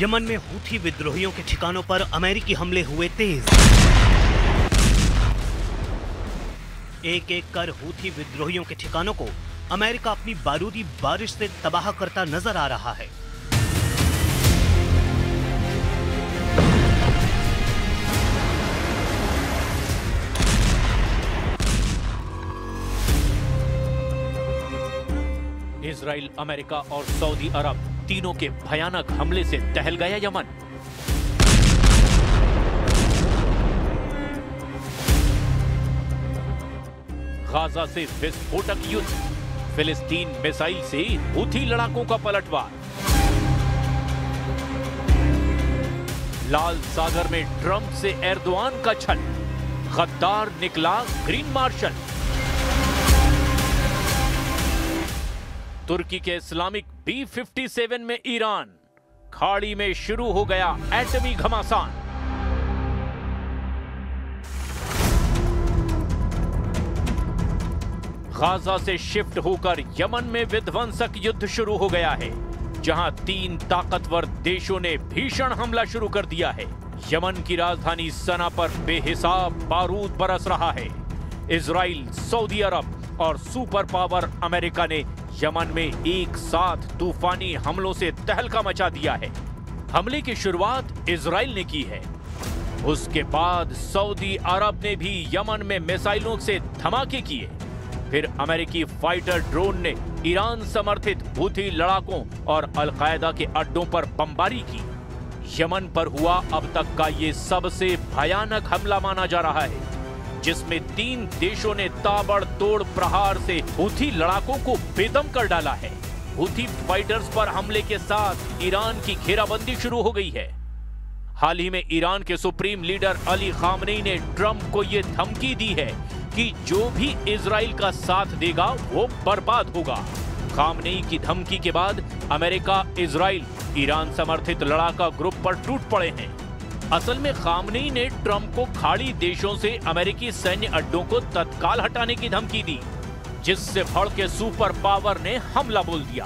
Yemen में Houthi विद्रोहियों के ठिकानों पर अमेरिकी हमले हुए तेज। एक एक कर हूथी विद्रोहियों के ठिकानों को अमेरिका अपनी बारूदी बारिश से तबाह करता नजर आ रहा है। इजराइल, अमेरिका और सऊदी अरब तीनों के भयानक हमले से दहल गया यमन। गाजा से विस्फोटक युद्ध, फिलिस्तीन मिसाइल से हूथी लड़ाकों का पलटवार। लाल सागर में ट्रंप से एर्दोआन का छल, गद्दार निकला ग्रीन मार्शल। तुर्की के इस्लामिक B-57 में ईरान, खाड़ी में शुरू हो गया एटमी घमासान। गाजा से शिफ्ट होकर यमन में विध्वंसक युद्ध शुरू हो गया है, जहां 3 ताकतवर देशों ने भीषण हमला शुरू कर दिया है। यमन की राजधानी सना पर बेहिसाब बारूद बरस रहा है। इजराइल, सऊदी अरब और सुपर पावर अमेरिका ने यमन में एक साथ तूफानी हमलों से तहलका मचा दिया है। हमले की शुरुआत इजराइल ने की है, उसके बाद सऊदी अरब ने भी यमन में मिसाइलों से धमाके किए। फिर अमेरिकी फाइटर ड्रोन ने ईरान समर्थित हूथी लड़ाकों और अलकायदा के अड्डों पर बमबारी की। यमन पर हुआ अब तक का ये सबसे भयानक हमला माना जा रहा है, जिसमें 3 देशों ने ताबड़तोड़ प्रहार से हूथी लड़ाकों को बेदम कर डाला है। हूथी फाइटर्स पर हमले के साथ ईरान की घेराबंदी शुरू हो गई है। हाल ही में ईरान के सुप्रीम लीडर अली खामनेई ने ट्रंप को यह धमकी दी है कि जो भी इजराइल का साथ देगा वो बर्बाद होगा। खामनेई की धमकी के बाद अमेरिका, इजराइल, ईरान समर्थित लड़ाका ग्रुप पर टूट पड़े हैं। असल में खामनेई ने ट्रंप को खाड़ी देशों से अमेरिकी सैन्य अड्डों को तत्काल हटाने की धमकी दी, जिससे भड़के सुपर पावर ने हमला बोल दिया।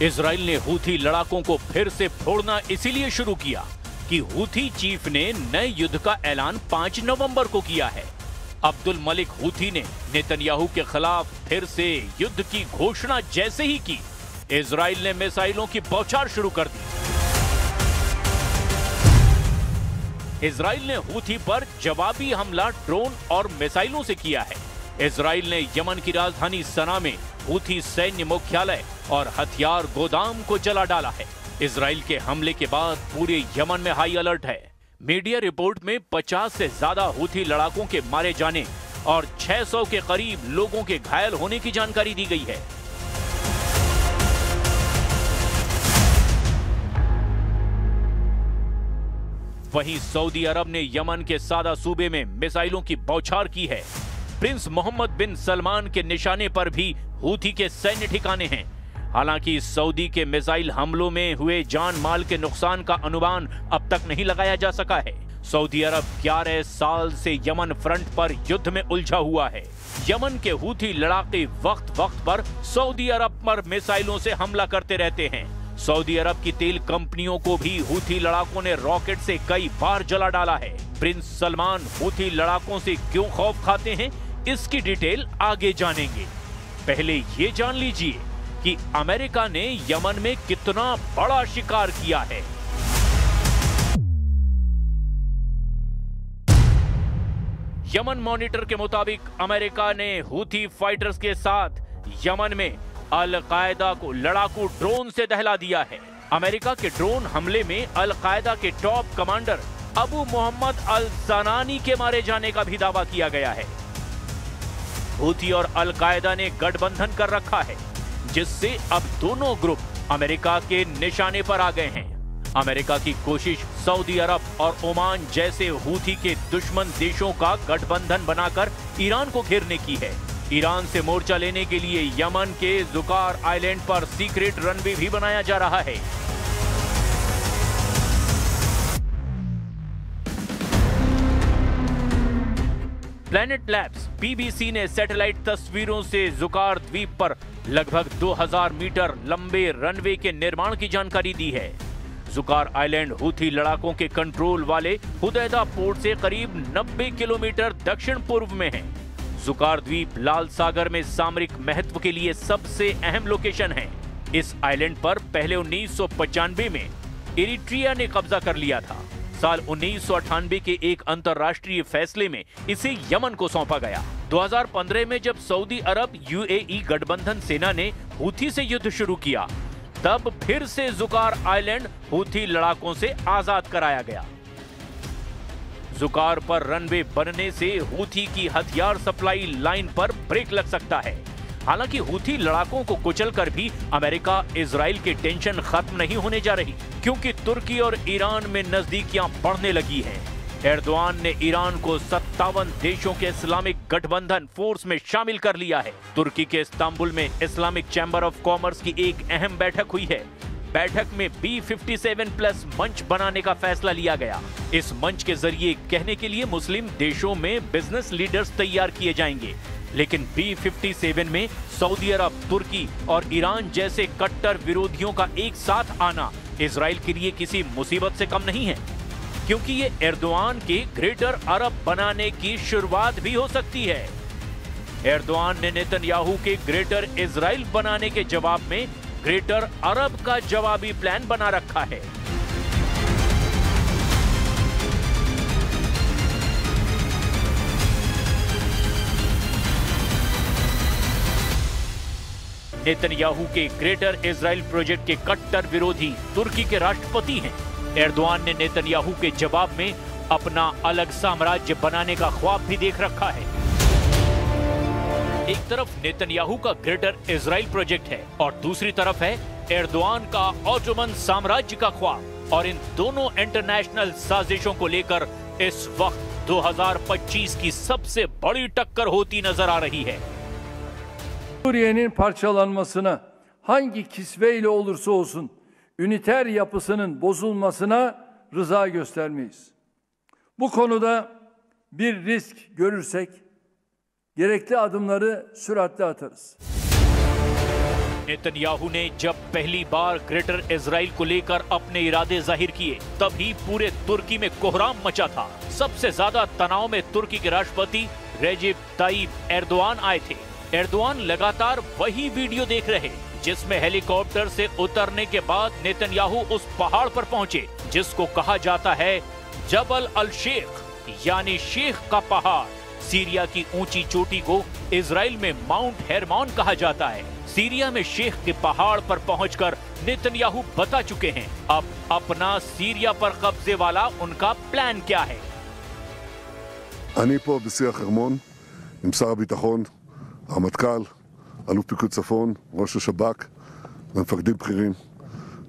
इजराइल ने हूथी लड़ाकों को फिर से फोड़ना इसीलिए शुरू किया कि हूथी चीफ ने नए युद्ध का ऐलान 5 नवंबर को किया है। अब्दुल मलिक हूथी ने नेतन्याहू के खिलाफ फिर से युद्ध की घोषणा जैसे ही की, इजराइल ने मिसाइलों की बौछार शुरू कर दी। इजराइल ने हूथी पर जवाबी हमला ड्रोन और मिसाइलों से किया है। इजराइल ने यमन की राजधानी सना में हूथी सैन्य मुख्यालय और हथियार गोदाम को जला डाला है। इजराइल के हमले के बाद पूरे यमन में हाई अलर्ट है। मीडिया रिपोर्ट में 50 से ज्यादा हूथी लड़ाकों के मारे जाने और 600 के करीब लोगों के घायल होने की जानकारी दी गई है। वहीं सऊदी अरब ने यमन के सादा सूबे में मिसाइलों की बौछार की है। प्रिंस मोहम्मद बिन सलमान के निशाने पर भी हूथी के सैन्य ठिकाने हैं। हालांकि सऊदी के मिसाइल हमलों में हुए जान माल के नुकसान का अनुमान अब तक नहीं लगाया जा सका है। सऊदी अरब 11 साल से यमन फ्रंट पर युद्ध में उलझा हुआ है। यमन के हूथी लड़ाके वक्त वक्त पर सऊदी अरब पर मिसाइलों से हमला करते रहते हैं। सऊदी अरब की तेल कंपनियों को भी हूथी लड़ाकों ने रॉकेट से कई बार जला डाला है। प्रिंस सलमान हूथी लड़ाकों से क्यों खौफ खाते हैं, इसकी डिटेल आगे जानेंगे। पहले ये जान लीजिए कि अमेरिका ने यमन में कितना बड़ा शिकार किया है। यमन मॉनिटर के मुताबिक अमेरिका ने हूथी फाइटर्स के साथ यमन में अल कायदा को लड़ाकू ड्रोन से दहला दिया है। अमेरिका के ड्रोन हमले में अल कायदा के टॉप कमांडर अबू मोहम्मद अल ज़नानी के मारे जाने का भी दावा किया गया है। हूथी और अल कायदा ने गठबंधन कर रखा है, जिससे अब दोनों ग्रुप अमेरिका के निशाने पर आ गए हैं। अमेरिका की कोशिश सऊदी अरब और ओमान जैसे हूथी के दुश्मन देशों का गठबंधन बनाकर ईरान को घेरने की है। ईरान से मोर्चा लेने के लिए यमन के जुकार आइलैंड पर सीक्रेट रनवे भी बनाया जा रहा है। प्लैनेट लैब्स बीबीसी ने सैटेलाइट तस्वीरों से जुकार द्वीप पर लगभग 2000 मीटर लंबे रनवे के निर्माण की जानकारी दी है। जुकार आइलैंड हूथी लड़ाकों के कंट्रोल वाले हुदैदा पोर्ट से करीब 90 किलोमीटर दक्षिण पूर्व में है। जुकार द्वीप लाल सागर में सामरिक महत्व के लिए सबसे अहम लोकेशन है। इस आइलैंड पर पहले 1995 में इरिट्रिया ने कब्जा कर लिया था। साल 1998 के एक अंतर्राष्ट्रीय फैसले में इसे यमन को सौंपा गया। 2015 में जब सऊदी अरब यूएई गठबंधन सेना ने हूथी से युद्ध शुरू किया, तब फिर से जुकार आइलैंड हूथी लड़ाकों से आजाद कराया गया। जुकार पर रनवे बनने से हूथी की हथियार सप्लाई लाइन पर ब्रेक लग सकता है। हालांकि हूथी लड़ाकों को कुचलकर भी अमेरिका इजराइल की टेंशन खत्म नहीं होने जा रही, क्योंकि तुर्की और ईरान में नजदीकियां बढ़ने लगी हैं। एर्दोआन ने ईरान को 57 देशों के इस्लामिक गठबंधन फोर्स में शामिल कर लिया है। तुर्की के इस्तांबुल में इस्लामिक चैम्बर ऑफ कॉमर्स की एक अहम बैठक हुई है। बैठक में B57+ मंच बनाने का फैसला लिया गया। इस मंच के जरिए कहने के लिए मुस्लिम देशों में बिजनेस लीडर्स तैयार किए जाएंगे, लेकिन B57 में सऊदी अरब, तुर्की और ईरान जैसे कट्टर विरोधियों का एक साथ आना इजराइल के लिए किसी मुसीबत से कम नहीं है, क्योंकि ये एर्दोआन के ग्रेटर अरब बनाने की शुरुआत भी हो सकती है। एर्दोआन ने नेतन्याहू के ग्रेटर इजराइल बनाने के जवाब में ग्रेटर अरब का जवाबी प्लान बना रखा है। नेतन्याहू के ग्रेटर इजराइल प्रोजेक्ट के कट्टर विरोधी तुर्की के राष्ट्रपति हैं। एर्दोआन ने नेतन्याहू के जवाब में अपना अलग साम्राज्य बनाने का ख्वाब भी देख रखा है। एक तरफ नेतन्याहू का ग्रेटर इजराइल प्रोजेक्ट है और दूसरी तरफ है एर्दोआन का ऑटोमन साम्राज्य का ख्वाब, और इन दोनों इंटरनेशनल साजिशों को लेकर इस वक्त 2025 की सबसे बड़ी टक्कर होती नजर आ रही है। Suriye'nin parçalanmasına hangi kisveyle olursa olsun üniter yapısının bozulmasına rıza göstermeyiz. Bu konuda bir risk görürsek gerekli adımları süratle atarız. Netanyahu ने जब पहली बार ग्रेटर इजराइल को लेकर अपने इरादे जाहिर किए, तभी पूरे तुर्की में कोहराम मचा था। सबसे ज्यादा तनाव में तुर्की के राष्ट्रपति रेजिप ताइप एर्दोआन आए थे। एर्दोआन लगातार वही वीडियो देख रहे जिसमें हेलीकॉप्टर से उतरने के बाद नेतन्याहू उस पहाड़ पर पहुंचे जिसको कहा जाता है जबल अल शेख, यानी शेख का पहाड़। सीरिया की ऊंची चोटी को इजराइल में माउंट हेरमोन कहा जाता है। सीरिया में शेख के पहाड़ पर पहुंचकर नेतन्याहू बता चुके हैं अब अपना सीरिया पर कब्जे वाला उनका प्लान क्या है। אני פה בשיח חרמון עם שר הביטחון, הרמטכ"ל, אלוף פיקוד צפון, ראש השב"כ ומפקדים בכירים.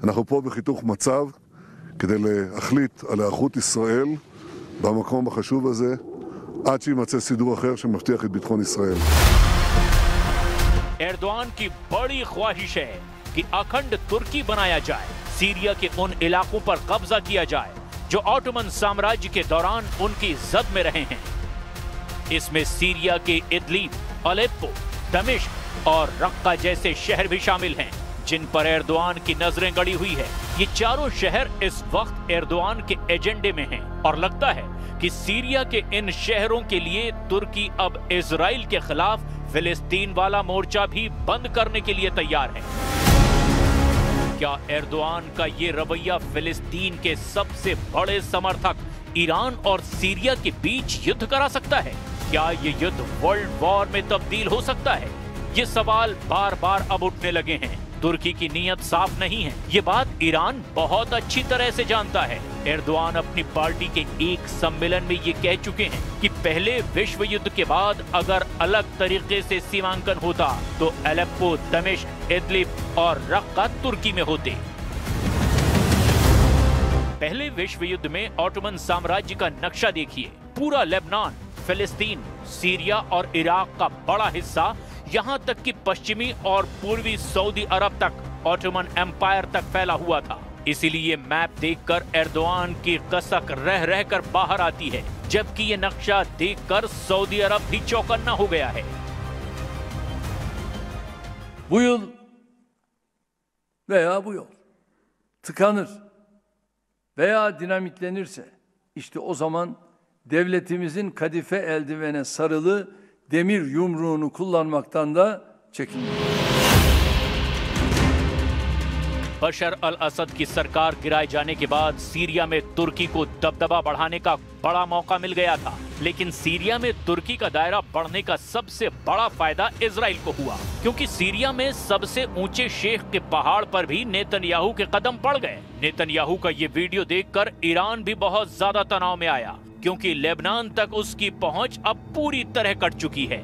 אנחנו פה בחיתוך מצב כדי להחליט על היערכות ישראל במקום החשוב הזה עד שימצא סידור אחר שמבטיח את ביטחון ישראל. एर्दोआन की बड़ी ख्वाहिश है कि अखंड तुर्की बनाया जाए, सीरिया के उन इलाकों पर कब्जा किया जाए जो ऑटोमन साम्राज्य के दौरान उनकी जद में रहे हैं। इसमें सीरिया के इदलिब, अलेप्पो, दमिश्क और रक्का जैसे शहर भी शामिल हैं, जिन पर एर्दोआन की नजरें गड़ी हुई है। ये चारों शहर इस वक्त एर्दोआन के एजेंडे में हैं और लगता है कि सीरिया के इन शहरों के लिए तुर्की अब इजराइल के खिलाफ फिलिस्तीन वाला मोर्चा भी बंद करने के लिए तैयार है। क्या एर्दोआन का ये रवैया फिलिस्तीन के सबसे बड़े समर्थक ईरान और सीरिया के बीच युद्ध करा सकता है? क्या ये युद्ध वर्ल्ड वॉर में तब्दील हो सकता है? ये सवाल बार बार अब उठने लगे हैं। तुर्की की नीयत साफ नहीं है, ये बात ईरान बहुत अच्छी तरह से जानता है। एर्दोआन अपनी पार्टी के एक सम्मेलन में ये कह चुके हैं कि पहले विश्व युद्ध के बाद अगर अलग तरीके से सीमांकन होता तो अलेप्पो, दमिश्क, इदलिब और रक्का तुर्की में होते। पहले विश्व युद्ध में ऑटोमन साम्राज्य का नक्शा देखिए। पूरा लेबनान, फिलिस्तीन, सीरिया और इराक का बड़ा हिस्सा, यहाँ तक कि पश्चिमी और पूर्वी सऊदी अरब तक ऑटोमन एम्पायर तक फैला हुआ था। इसीलिए मैप देखकर एर्दोआन की कसक रह रहकर बाहर आती है, जबकि ये नक्शा देखकर सऊदी अरब भी चौकन्ना हो गया है। Bu yıl veya bu yol tıkanır veya dinamitlenirse işte o zaman devletimizin kadife eldivene sarılı demir yumruğunu kullanmaktan da çekinmeyin. बशर अल असद की सरकार गिराए जाने के बाद सीरिया में तुर्की को दबदबा बढ़ाने का बड़ा मौका मिल गया था, लेकिन सीरिया में तुर्की का दायरा बढ़ने का सबसे बड़ा फायदा इजराइल को हुआ, क्योंकि सीरिया में सबसे ऊंचे शेख के पहाड़ पर भी नेतन्याहू के कदम पड़ गए। नेतन्याहू का ये वीडियो देखकर ईरान भी बहुत ज्यादा तनाव में आया, क्योंकि लेबनान तक उसकी पहुंच अब पूरी तरह कट चुकी है।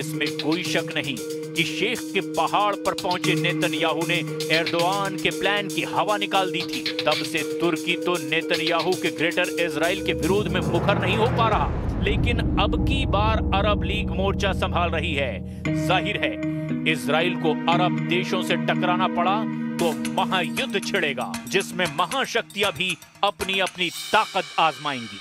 इसमें कोई शक नहीं कि शेख के पहाड़ पर पहुंचे नेतन्याहू ने एर्दोआन के प्लान की हवा निकाल दी थी। तब से तुर्की तो नेतन्याहू के ग्रेटर इजराइल के विरोध में मुखर नहीं हो पा रहा, लेकिन अब की बार अरब लीग मोर्चा संभाल रही है। जाहिर है इजराइल को अरब देशों से टकराना पड़ा तो महायुद्ध छिड़ेगा, जिसमें महाशक्तियां भी अपनी अपनी ताकत आजमाएंगी।